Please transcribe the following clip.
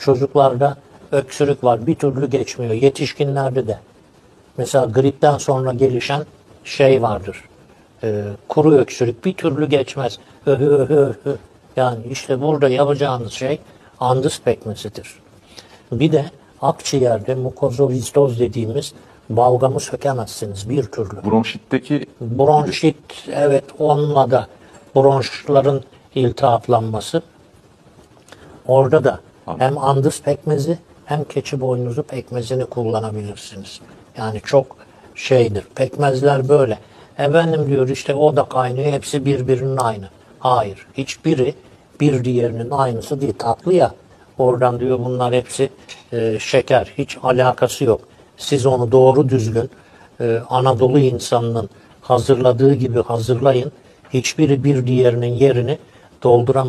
çocuklarda öksürük var. Bir türlü geçmiyor. Yetişkinlerde de. Mesela gripten sonra gelişen şey vardır. Kuru öksürük bir türlü geçmez. Yani işte burada yapacağınız şey andız pekmezidir. Bir de akciğerde mukozovizdoz dediğimiz balgamı sökemezsiniz bir türlü. Bronşitteki Bronşit, evet, onunla da bronşların iltihaplanması. Orada da hem andız pekmezi hem keçi boynuzu pekmezini kullanabilirsiniz. Yani çok şeydir. Pekmezler böyle. Efendim diyor işte o da kaynıyor, hepsi birbirinin aynı. Hayır. Hiçbiri bir diğerinin aynısı değil. Tatlı ya. Oradan diyor bunlar hepsi şeker. Hiç alakası yok. Siz onu doğru düzgün Anadolu insanının hazırladığı gibi hazırlayın. Hiçbiri bir diğerinin yerini dolduramaz.